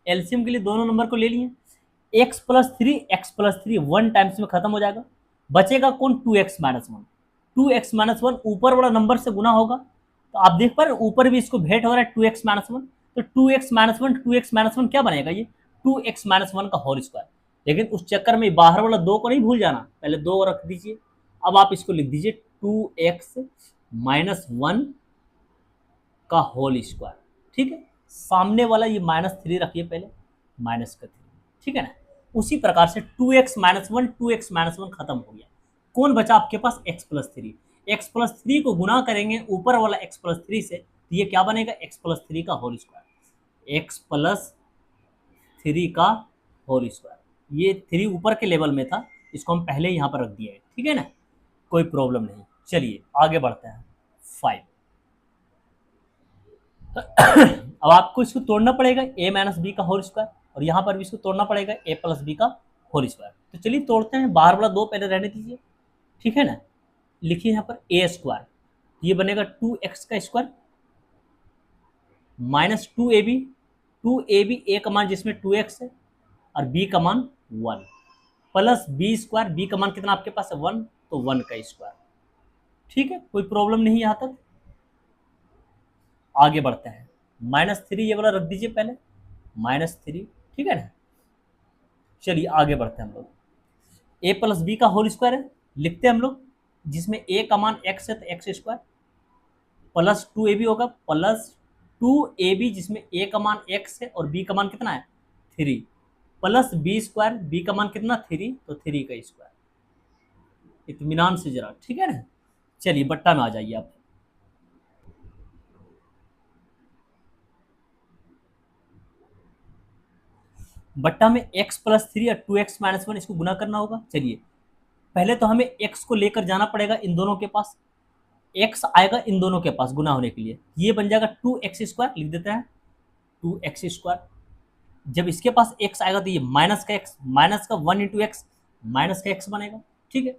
एलसीएम के लिए दोनों नंबर को ले लिए। x+3 1 टाइम्स में खत्म हो जाएगा, बचेगा कौन? 2x-1। 2x-1 ऊपर वाला नंबर से गुना होगा, तो आप देख पा रहे ऊपर भी इसको भेंट हो रहा है 2x-1, तो 2x-1 क्या बनेगा? ये 2x-1 का होल स्क्वायर। लेकिन उस चक्कर में बाहर वाला 2 को नहीं भूल जाना, पहले 2 रख दीजिए। अब आप इसको लिख दीजिए 2x-1 का होल स्क्वायर, ठीक है। सामने वाला ये -3 रखिए पहले, माइनस का 3, ठीक है ना। उसी प्रकार से 2x-1 खत्म हो गया। कौन बचा आपके पास? x+3। x+3 को गुना करेंगे ऊपर वाला x+3 से, तो ये क्या बनेगा? x+3 का होल स्क्वायर। x+3 का होल स्क्वायर। ये 3 ऊपर के लेवल में था, इसको हम पहले यहाँ पर रख दिए, ठीक है ना, कोई प्रॉब्लम नहीं। चलिए आगे बढ़ते हैं। 5। अब आपको इसको तोड़ना पड़ेगा, a-b का होल स्क्वायर, और यहाँ पर भी इसको तोड़ना पड़ेगा a+b का होल स्क्वायर। तो चलिए तोड़ते हैं। बाहर वाला 2 पहले रहने दीजिए, ठीक है ना। लिखिए यहाँ पर a², ये बनेगा 2x का square minus 2ab। 2ab a का मान जिसमें 2x है और b का मान 1, प्लस b², b का मान कितना आपके पास है? 1, तो 1 का स्क्वायर, ठीक है, कोई प्रॉब्लम नहीं यहाँ तक। आगे बढ़ते हैं। -3 ये वाला रख दीजिए पहले, -3, ठीक है ना। चलिए आगे बढ़ते हैं हम लोग। a+b का होल स्क्वायर है, लिखते हैं हम लोग, जिसमें a का मान x है तो x² प्लस 2ab होगा, प्लस 2ab जिसमें a का मान x है और b का मान कितना है? 3, प्लस b², b का मान कितना? 3, तो 3 का स्क्वायर। इत्मीनान से जरा, ठीक है ना। चलिए बट्टा में आ जाइए आप। बट्टा में x+3 और 2x-1 इसको गुना करना होगा। चलिए पहले तो हमें x को लेकर जाना पड़ेगा इन दोनों के पास, x आएगा इन दोनों के पास गुना होने के लिए, ये बन जाएगा 2x², लिख देते हैं 2x²। जब इसके पास x आएगा तो ये माइनस का x, माइनस का 1 × x, माइनस का x बनेगा, ठीक है।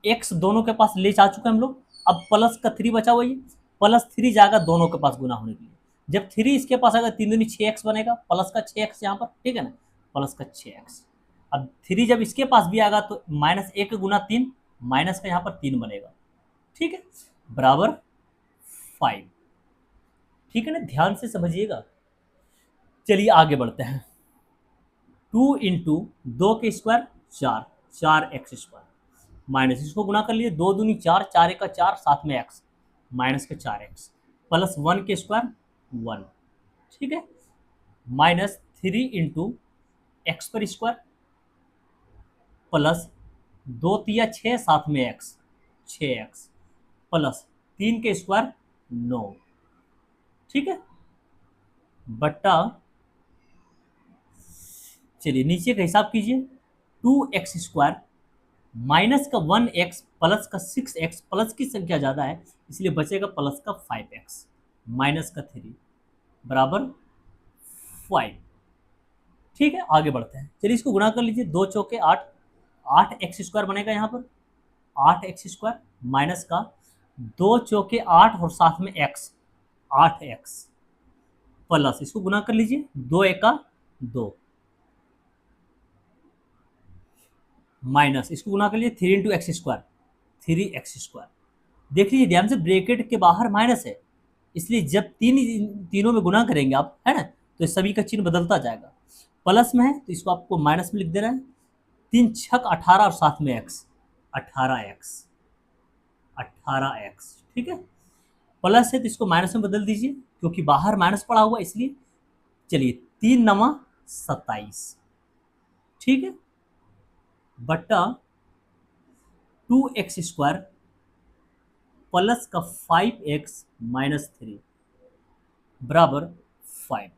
x दोनों के पास ले जा चुके हैं हम लोग, अब प्लस का 3 बचा हुआ, ये +3 जाएगा दोनों के पास गुना होने के लिए। जब 3 इसके पास आएगा 3 दूनी 6x बनेगा, प्लस का 6x यहाँ पर, ठीक है ना, प्लस का 6x। अब 3 जब इसके पास भी आएगा तो -1 गुना 3, माइनस का यहाँ पर 3 बनेगा, ठीक है, बराबर 5। ठीक है ना, ध्यान से समझिएगा। चलिए आगे बढ़ते हैं। 2 इंटू 2 के स्क्वायर 4, 4x², माइनस इसको गुना कर लिए, 2 दूनी 4, 4 एक का 4, साथ में x, माइनस का 4x, प्लस 1 के स्क्वायर 1, ठीक है, माइनस 3 इंटू एक्स पर स्क्वायर, प्लस 2 तिया 6, साथ में x, 6x, प्लस 3 के स्क्वायर 9, ठीक है, बट्टा, चलिए नीचे का हिसाब कीजिए, 2x² माइनस का 1x प्लस का 6x, प्लस की संख्या ज़्यादा है इसलिए बचेगा प्लस का 5x, माइनस का 3 बराबर 5। ठीक है, आगे बढ़ते हैं। चलिए इसको गुणा कर लीजिए, 2 चौके 8, 8x² बनेगा यहाँ पर, 8x² माइनस का 2 चौके 8 और साथ में x, 8x, प्लस इसको गुना कर लीजिए, 2 एका 2, माइनस इसको गुना कर लिए 3 इंटू x², 3x²। देख लीजिए ध्यान से, ब्रैकेट के बाहर माइनस है इसलिए जब तीनों में गुना करेंगे आप, है ना, तो सभी का चिन्ह बदलता जाएगा। प्लस में है तो इसको आपको माइनस में लिख देना है, 3 छक 18 और साथ में x, 18x, 18x, ठीक है, प्लस है तो इसको माइनस में बदल दीजिए क्योंकि बाहर माइनस पड़ा हुआ इसलिए। चलिए 3 9 27, ठीक है, बट्टा 2x² प्लस का 5x माइनस 3 बराबर 5।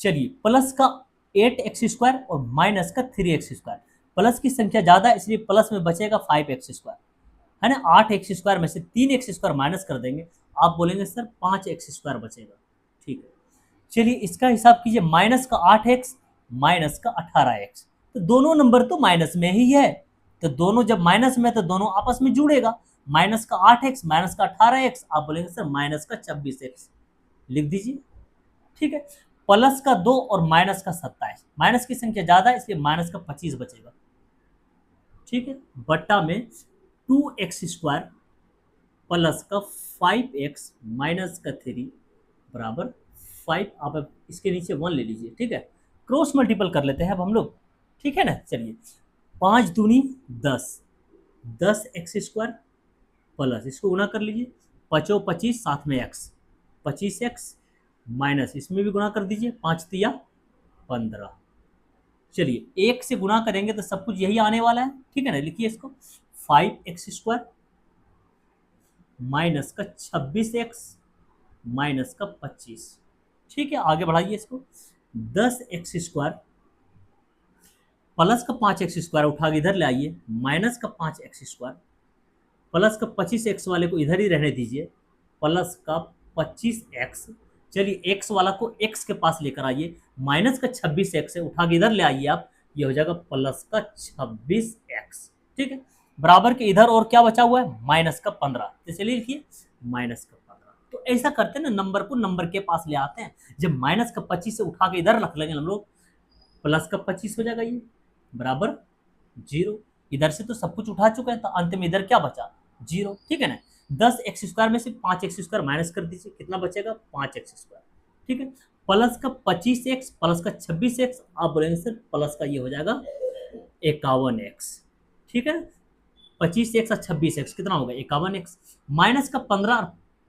चलिए प्लस का 8x² और माइनस का 3x², प्लस की संख्या ज़्यादा है इसलिए प्लस में बचेगा 5x², है ना, 8x² में से 3x² माइनस कर देंगे, आप बोलेंगे सर 5x² बचेगा, ठीक है। चलिए इसका हिसाब कीजिए, माइनस का 8x माइनस का 18x, तो दोनों नंबर तो माइनस में ही है, तो दोनों जब माइनस में तो दोनों आपस में जुड़ेगा, माइनस का 8x माइनस का 18x, आप बोलेंगे सर माइनस का 26x, लिख दीजिए, ठीक है, प्लस का 2 और माइनस का 27, माइनस की संख्या ज्यादा है इसलिए माइनस का 25 बचेगा, ठीक है, बट्टा में 2x² प्लस का 5x माइनस का 3 बराबर 5। आप इसके नीचे 1 ले लीजिए, ठीक है, क्रॉस मल्टीपल कर लेते हैं अब हम लोग, ठीक है ना। चलिए 5 दूनी 10, 10x² प्लस इसको गुना कर लीजिए, 5 25 साथ में x, 25x, माइनस इसमें भी गुना कर दीजिए, 5 तिया 15। चलिए 1 से गुना करेंगे तो सब कुछ यही आने वाला है, ठीक है ना, लिखिए इसको, 5x² माइनस का 26x माइनस का 25, ठीक है, आगे बढ़ाइए इसको, 10x² प्लस का 5x² उठा के इधर ले आइए, माइनस का 5x² प्लस का 25x वाले को इधर ही रहने दीजिए, प्लस का 25x, चलिए x वाला को x के पास लेकर आइए, माइनस का 26x है उठा के इधर ले आइए आप, ये हो जाएगा प्लस का 26x, ठीक है, बराबर के इधर और क्या बचा हुआ है, माइनस का 15, तो चलिए लिखिए माइनस का 15। तो ऐसा करते हैं ना, नंबर को नंबर के पास ले आते हैं, जब माइनस का 25 से उठा के इधर रख लेंगे हम लोग, प्लस का 25 हो जाएगा ये बराबर 0, इधर से तो सब कुछ उठा चुके हैं तो अंत में इधर क्या बचा, 0, ठीक है ना। 10x² में से 5x² माइनस कर दीजिए, कितना बचेगा, 5x², ठीक है, प्लस का 25x प्लस का 26x, आप बोलेंगे सर प्लस का ये हो जाएगा 51x, ठीक है, 25x और 26x कितना होगा 51x, माइनस का 15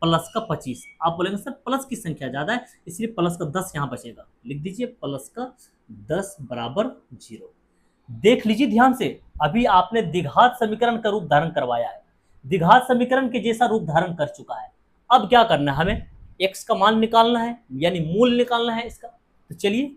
प्लस का 25, आप बोलेंगे सर प्लस की संख्या ज्यादा है इसलिए प्लस का 10 यहाँ बचेगा, लिख दीजिए प्लस का 10 बराबर 0। देख लीजिए ध्यान से, अभी आपने द्विघात समीकरण का रूप धारण करवाया है, द्विघात समीकरण के जैसा रूप धारण कर चुका है। अब क्या करना है, हमें x का मान निकालना है, यानी मूल निकालना है इसका। तो चलिए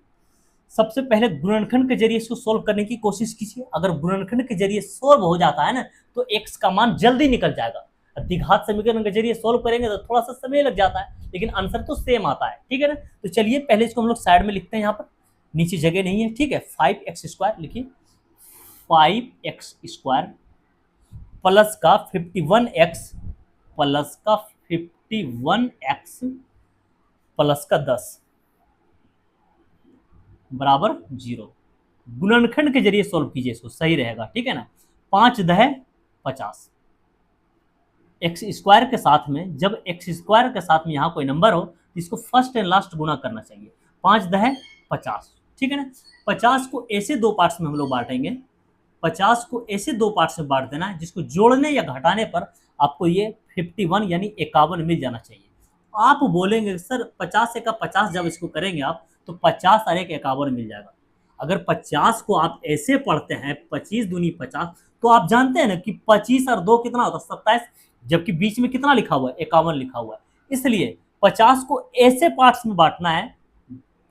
सबसे पहले गुणनखंड के जरिए इसको सोल्व करने की कोशिश कीजिए, अगर गुणनखंड के जरिए सोल्व हो जाता है ना तो x का मान जल्दी निकल जाएगा, द्विघात समीकरण के जरिए सोल्व करेंगे तो थोड़ा सा समय लग जाता है लेकिन आंसर तो सेम आता है, ठीक है ना। तो चलिए पहले इसको हम लोग साइड में लिखते हैं, यहाँ पर नीचे जगह नहीं है, ठीक है, 5x² लिखिए, 5x² प्लस का 51x प्लस का 51x प्लस का 10 बराबर 0। गुणनखंड के जरिए सॉल्व कीजिए इसको, सही रहेगा, ठीक है ना। 5 दह 50, एक्स स्क्वायर के साथ में, जब एक्स स्क्वायर के साथ में यहाँ कोई नंबर हो तो इसको फर्स्ट एंड लास्ट गुना करना चाहिए। 5 दह 50, ठीक है ना। 50 को ऐसे दो पार्ट्स में हम लोग बांटेंगे, 50 को ऐसे दो पार्ट्स में बांट देना है जिसको जोड़ने या घटाने पर आपको ये 51 यानी 51 मिल जाना चाहिए। आप बोलेंगे सर 50 से का 50 जब इसको करेंगे आप तो 50 और 1 51 मिल जाएगा। अगर 50 को आप ऐसे पढ़ते हैं 25 दूनी 50, तो आप जानते हैं ना कि 25 और 2 कितना होता है 27, जबकि बीच में कितना लिखा हुआ है 51 लिखा हुआ है। इसलिए 50 को ऐसे पार्ट्स में बांटना है,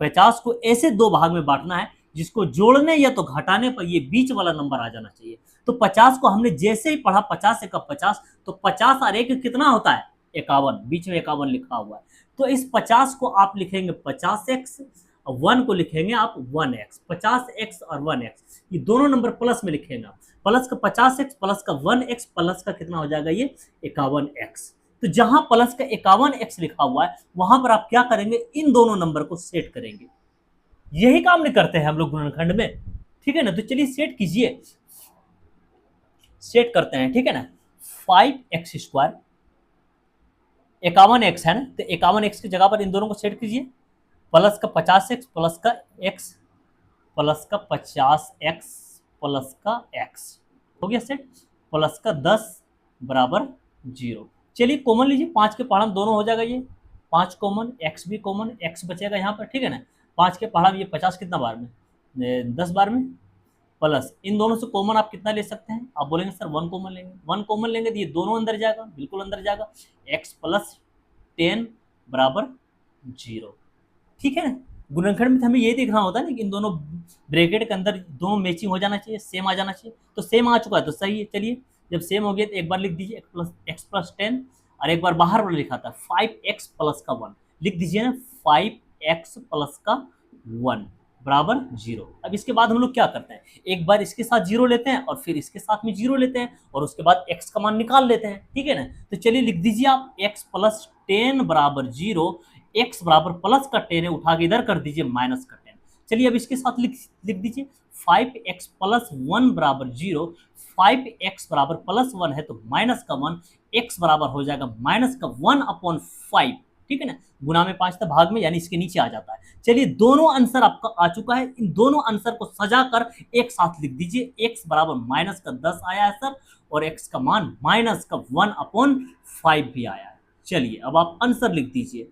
50 को ऐसे दो भाग में बांटना है जिसको जोड़ने या तो घटाने पर ये बीच वाला नंबर आ जाना चाहिए। तो 50 को हमने जैसे ही पढ़ा 50 से का 50, तो 50 और 1 कितना होता है 51, बीच में 51 लिखा हुआ है। तो इस 50 को आप लिखेंगे 50x, 1 को लिखेंगे आप 1x। 50x और 1x ये दोनों नंबर प्लस में लिखेंगे, प्लस का 50x प्लस का 1x प्लस का कितना हो जाएगा ये 51x। तो जहां प्लस का 51x लिखा हुआ है वहां पर आप क्या करेंगे, इन दोनों नंबर को सेट करेंगे। यही काम नहीं करते हैं हम लोग गुणनखंड में, ठीक है ना। तो चलिए सेट कीजिए, सेट करते हैं, ठीक है ना। 5x स्क्वायर 51x है ना, तो 51x की जगह पर इन दोनों को सेट कीजिए। प्लस का 50x प्लस का x प्लस का 50x प्लस का x हो गया सेट। प्लस का 10 बराबर 0। चलिए कॉमन लीजिए, 5 के पहाड़ा दोनों हो जाएगा, ये 5 कॉमन, x भी कॉमन, x बचेगा यहाँ पर, ठीक है ना। 5 के पहाड़ा में ये 50 कितना बार में 10 बार में, प्लस इन दोनों से कॉमन आप कितना ले सकते हैं, आप बोलेंगे सर 1 कॉमन लेंगे, 1 कॉमन लेंगे तो ये दोनों अंदर जाएगा, बिल्कुल अंदर जाएगा। x प्लस 10 बराबर 0, ठीक है ना। गुणनखंड में हमें ये देखना होता है ना कि इन दोनों ब्रैकेट के अंदर दोनों मैचिंग हो जाना चाहिए, सेम आ जाना चाहिए। तो सेम आ चुका है तो सही है। चलिए जब सेम हो गया तो एक बार लिख दीजिए x प्लस 10, और एक बार बाहर वाला लिखा था 5x प्लस का 1, लिख दीजिए ना 5x प्लस का 1 बराबर 0। अब इसके बाद हम लोग क्या करते हैं, एक बार इसके साथ 0 लेते हैं और फिर इसके साथ में 0 लेते हैं और उसके बाद x का मान निकाल लेते हैं, ठीक है ना। तो चलिए लिख दीजिए आप x प्लस 10 बराबर 0, x बराबर प्लस का 10 है, उठा के इधर कर दीजिए माइनस का 10। चलिए अब इसके साथ लिख दीजिए 5x प्लस 1 बराबर 0, 5x बराबर प्लस 1 है तो माइनस का 1, x बराबर हो जाएगा माइनस का 1/5, ठीक है ना। गुना में 5 था, भाग में यानी इसके नीचे आ जाता है। चलिए दोनों आंसर आपका आ चुका है, इन दोनों आंसर को सजाकर एक साथ लिख दीजिए। x बराबर माइनस का 10 आया है सर, और x का मान माइनस का 1/5 भी आया है। चलिए अब आप आंसर लिख दीजिए,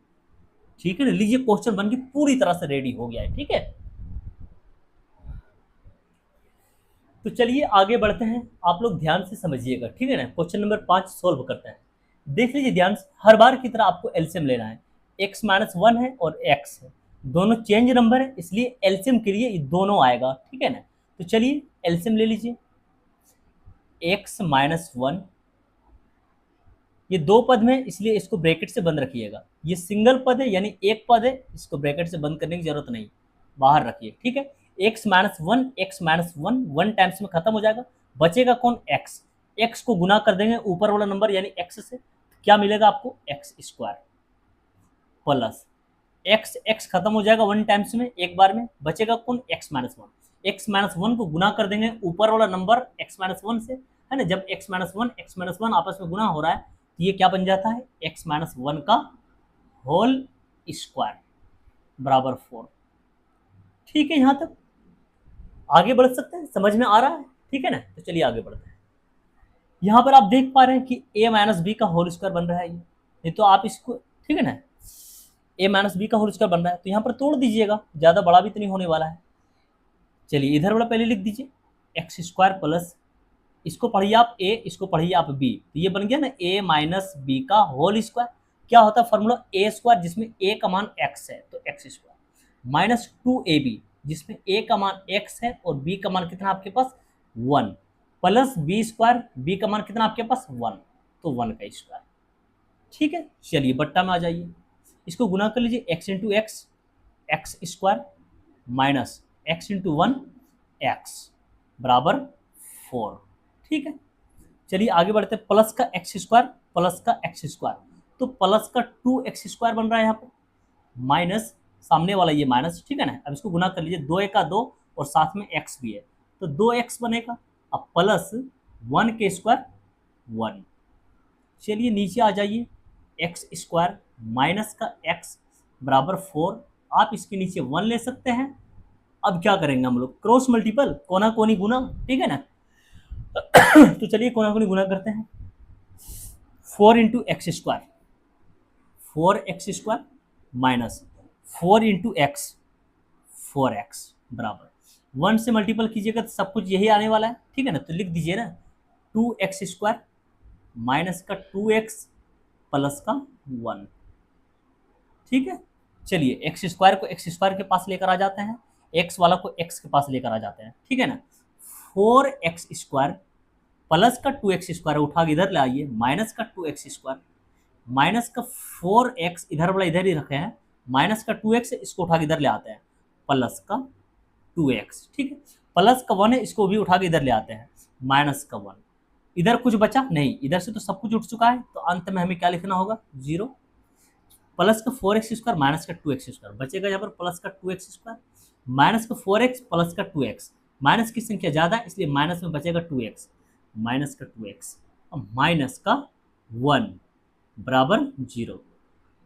ठीक है ना। लीजिए क्वेश्चन बन के पूरी तरह से रेडी हो गया है, ठीक है। तो चलिए आगे बढ़ते हैं, आप लोग ध्यान से समझिएगा, ठीक है ना। क्वेश्चन नंबर 5 सोल्व करते हैं। देख लीजिए ध्यान से, हर बार की तरह आपको एलसीएम लेना है। x-1 है और x है, दोनों चेंज नंबर है, इसलिए एलसीएम के लिए ये दोनों आएगा, ठीक है ना। तो चलिए एलसीएम ले लीजिए। x-1 ये दो पद में, इसलिए इसको ब्रैकेट से बंद रखिएगा। ये सिंगल पद है यानी एक पद है, इसको ब्रैकेट से बंद करने की जरूरत नहीं, बाहर रखिए, ठीक है। x-1 1 टाइम्स में खत्म हो जाएगा, बचेगा कौन x। x को गुना कर देंगे ऊपर वाला नंबर यानी x से, क्या मिलेगा आपको x स्क्वायर प्लस x खत्म हो जाएगा 1 टाइम्स में, एक बार में, बचेगा कौन x-1। x-1 को गुना कर देंगे ऊपर वाला नंबर x-1 से, है ना। जब x-1 आपस में गुना हो रहा है ये क्या बन जाता है x-1 का होल स्क्वायर बराबर 4, ठीक है। यहां तक आगे बढ़ सकते हैं, समझ में आ रहा है, ठीक है ना। तो चलिए आगे बढ़ते हैं। यहां पर आप देख पा रहे हैं कि a-b का होल स्क्वायर बन रहा है ये, नहीं तो आप इसको, ठीक है ना, a-b का होल स्क्वायर बन रहा है तो यहां पर तोड़ दीजिएगा, ज्यादा बड़ा भी तो नहीं होने वाला है। चलिए इधर वाला पहले लिख दीजिए एक्स स्क्वायर प्लस, इसको पढ़िए आप a, इसको पढ़िए आप b, तो ये बन गया ना a-b का होल स्क्वायर। क्या होता है फॉर्मूला a स्क्वायर, जिसमें a का मान x है तो x स्क्वायर, माइनस 2ab जिसमें a का मान x है और b का मान कितना आपके पास 1, प्लस b स्क्वायर, b का मान कितना आपके पास 1, तो 1 का स्क्वायर, ठीक है। चलिए बट्टा में आ जाइए, इसको गुना कर लीजिए x into x, x square minus x into 1 x बराबर 4, ठीक है। चलिए आगे बढ़ते हैं, प्लस का एक्स स्क्वायर, तो प्लस का 2x स्क्वायर बन रहा है यहाँ पर, माइनस सामने वाला ये माइनस, ठीक है ना। अब इसको गुना कर लीजिए, 2 एक का 2 और साथ में x भी है तो 2x बनेगा। अब प्लस 1 के स्क्वायर 1। चलिए नीचे आ जाइए, एक्स स्क्वायर माइनस का x बराबर 4। आप इसके नीचे 1 ले सकते हैं। अब क्या करेंगे हम लोग, क्रॉस मल्टीपल, कोना कोनी गुना, ठीक है ना। तो चलिए कोना कोनी गुना करते हैं। 4 into X square, 4x square minus 4 into x, 4x बराबर 1 से मल्टीपल कीजिएगा तो सब कुछ यही आने वाला है, ठीक है ना। तो लिख दीजिए ना 2x स्क्वायर माइनस का 2x प्लस का 1, ठीक है। चलिए एक्स स्क्वायर को एक्स स्क्वायर के पास लेकर आ जाते हैं, एक्स वाला को एक्स के पास लेकर आ जाते हैं, ठीक है ना। 4x स्क्वायर प्लस का 2x स्क्वायर उठा के इधर ले आइए, माइनस का 2x स्क्वायर माइनस का 4x इधर वाला इधर ही रखे हैं, माइनस का 2x इसको उठा के इधर ले आते हैं, प्लस का 2x, ठीक है। प्लस का 1 है, इसको भी उठा के इधर ले आते हैं, माइनस का 1। इधर कुछ बचा नहीं, इधर से तो सब कुछ उठ चुका है, तो अंत में हमें क्या लिखना होगा, 0। प्लस का 4x स्क्वायर माइनस का 2x स्क्वायर बचेगा यहाँ पर, प्लस का 2x स्क्वायर माइनस का 4x प्लस का 2x, माइनस की संख्या ज़्यादा है इसलिए माइनस में बचेगा 2x, माइनस का 2x और माइनस का 1 बराबर 0।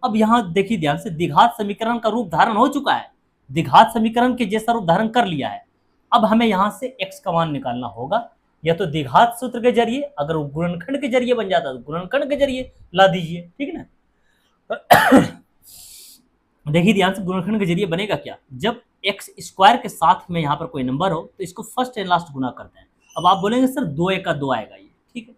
अब यहाँ देखिए ध्यान से, द्विघात समीकरण का रूप धारण हो चुका है, द्विघात समीकरण के जैसा रूप धारण कर लिया है। अब हमें यहाँ से x का मान निकालना होगा, या तो द्विघात सूत्र के जरिए, अगर वो गुणनखंड के जरिए बन जाता तो गुणनखंड के जरिए ला दीजिए, ठीक है ना। देखिए ध्यान से, गुणनखंड के जरिए बनेगा क्या, जब एक्स स्क्वायर के साथ में यहाँ पर कोई नंबर हो तो इसको फर्स्ट एंड लास्ट गुना करते हैं। अब आप बोलेंगे सर 2 एक का 2 आएगा ये, ठीक है,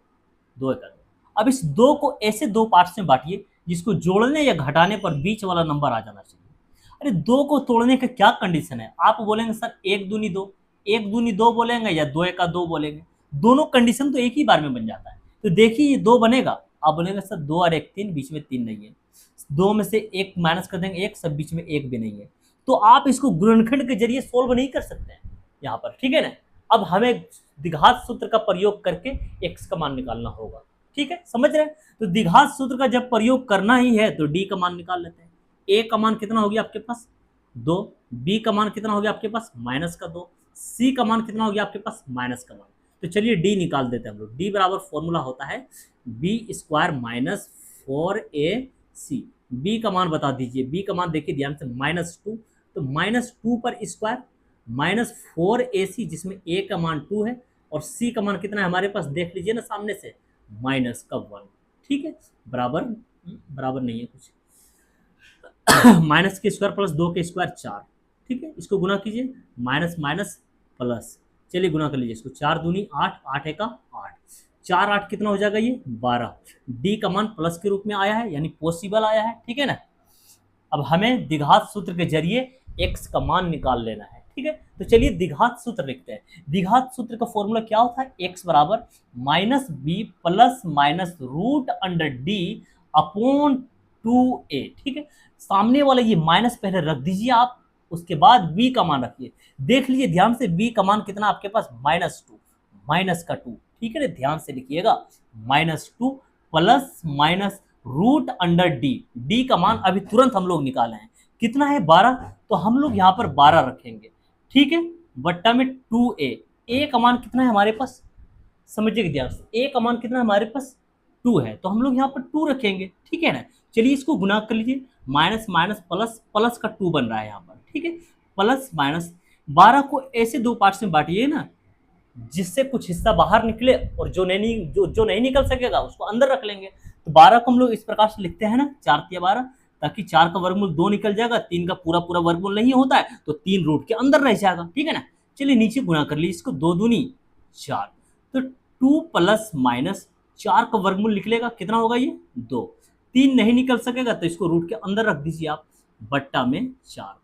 2 एक का 2। अब इस 2 को ऐसे 2 पार्ट्स में बांटिए जिसको जोड़ने या घटाने पर बीच वाला नंबर आ जाना चाहिए। अरे 2 को तोड़ने का क्या कंडीशन है, आप बोलेंगे सर 1 दूनी 2, 1 दूनी 2 बोलेंगे या 2 एक का 2 बोलेंगे, दोनों कंडीशन तो एक ही बार में बन जाता है। तो देखिए ये 2 बनेगा, आप बोलेंगे सर 2 और 1 3, बीच में 3 नहीं है, 2 में से 1 माइनस कर देंगे 1, सब बीच में 1 भी नहीं है, तो आप इसको गुणनखंड के जरिए सोल्व नहीं कर सकते हैं यहाँ पर, ठीक है ना। अब हमें द्विघात सूत्र का प्रयोग करके x का मान निकालना होगा, ठीक है, समझ रहे हैं। तो द्विघात सूत्र का जब प्रयोग करना ही है तो d का मान निकाल लेते हैं। a का मान कितना हो गया आपके पास 2, b का मान कितना हो गया आपके पास माइनस का 2, c का मान कितना हो गया आपके पास माइनस का 1। तो चलिए d निकाल देते हैं हम लोग। d बराबर फॉर्मूला होता है b square minus 4ac। b का मान बता दीजिए, b का मान देखिए ध्यान से -2, तो -2 पर स्क्वायर माइनस 4ac जिसमें a का मान 2 है और c का मान कितना है हमारे पास, देख लीजिए ना सामने से, माइनस का 1, ठीक है, बराबर बराबर नहीं है कुछ, माइनस के स्क्वायर प्लस 2 के स्क्वायर 4, ठीक है। इसको गुना कीजिए, माइनस माइनस प्लस, चलिए गुना कर लीजिए इसको, 4 दूनी 8, 8 एक का 8, 4 8 कितना हो जाएगा ये 12। डी का मान प्लस के रूप में आया है यानी पॉसिबल आया है, ठीक है ना। अब हमें द्विघात सूत्र के जरिए x का मान निकाल लेना है, ठीक है। तो चलिए द्विघात सूत्र लिखते हैं। द्विघात सूत्र का फॉर्मूला क्या होता है, x बराबर minus B plus minus root under D upon 2a, ठीक है। सामने वाला ये माइनस पहले रख दीजिए आप, उसके बाद b का मान रखिए। देख लीजिए ध्यान से, b का मान कितना आपके पास -2, माइनस का 2, ठीक है ना, ध्यान से लिखिएगा, -2 plus minus root under D, D का मान अभी तुरंत हम लोग निकाले हैं, कितना है 12, तो हम लोग यहाँ पर 12 रखेंगे, ठीक है, बट्टा में 2a, a का मान कितना है हमारे पास, समझिएगा ध्यान से, a का मान कितना है हमारे पास 2 है, तो हम लोग यहाँ पर 2 रखेंगे, ठीक है ना। चलिए इसको गुना कर लीजिए, माइनस माइनस प्लस, प्लस का 2 बन रहा है यहाँ पर, ठीक है, प्लस माइनस 12 को ऐसे 2 पार्ट्स में बांटिए ना जिससे कुछ हिस्सा बाहर निकले और जो नहीं निकल सकेगा उसको अंदर रख लेंगे। तो 12 को हम लोग इस प्रकार से लिखते हैं ना, 4 तिया 12, ताकि 4 का वर्गमूल 2 निकल जाएगा, 3 का पूरा पूरा वर्गमूल नहीं होता है तो 3 रूट के अंदर रह जाएगा, ठीक है ना। चलिए नीचे गुना कर लीजिए इसको, 2 दूनी 4, तो 2 प्लस माइनस 4 का वर्गमूल निकलेगा, कितना होगा ये 2, 3 नहीं निकल सकेगा तो इसको रूट के अंदर रख दीजिए आप, बट्टा में 4,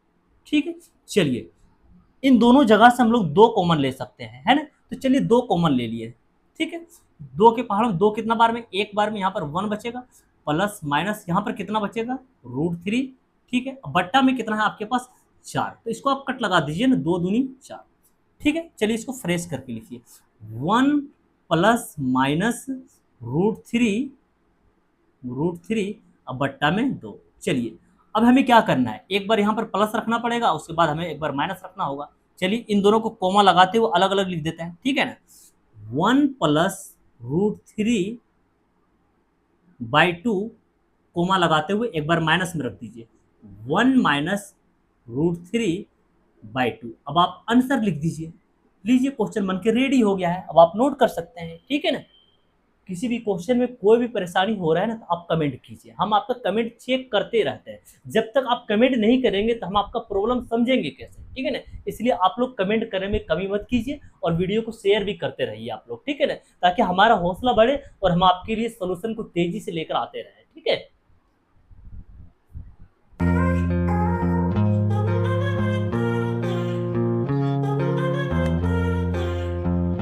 ठीक है। चलिए इन दोनों जगह से हम लोग 2 कॉमन ले सकते हैं, है ना, तो चलिए 2 कॉमन ले लिए, ठीक है। 2 के पहाड़ में 2 कितना बार में, एक बार में यहाँ पर 1 बचेगा, प्लस माइनस यहाँ पर कितना बचेगा √3, ठीक है, बट्टा में कितना है आपके पास 4, तो इसको आप कट लगा दीजिए ना, 2 दूनी 4, ठीक है। चलिए इसको फ्रेश करके लिखिए, 1 प्लस माइनस √3 अब बट्टा में 2। चलिए अब हमें क्या करना है, एक बार यहाँ पर प्लस रखना पड़ेगा, उसके बाद हमें एक बार माइनस रखना होगा। चलिए इन दोनों को कोमा लगाते हुए अलग अलग लिख देते हैं, ठीक है ना। 1+√3/2 कोमा लगाते हुए एक बार माइनस में रख दीजिए, 1-√3/2। अब आप आंसर लिख दीजिए। लीजिए क्वेश्चन बन के रेडी हो गया है, अब आप नोट कर सकते हैं, ठीक है ना। किसी भी क्वेश्चन में कोई भी परेशानी हो रहा है ना, तो आप कमेंट कीजिए, हम आपका कमेंट चेक करते रहते हैं। जब तक आप कमेंट नहीं करेंगे तो हम आपका प्रॉब्लम समझेंगे कैसे, ठीक है ना। इसलिए आप लोग कमेंट करने में कमी मत कीजिए और वीडियो को शेयर भी करते रहिए आप लोग, ठीक है ना, ताकि हमारा हौसला बढ़े और हम आपके लिए सोल्यूशन को तेजी से लेकर आते रहें, ठीक है।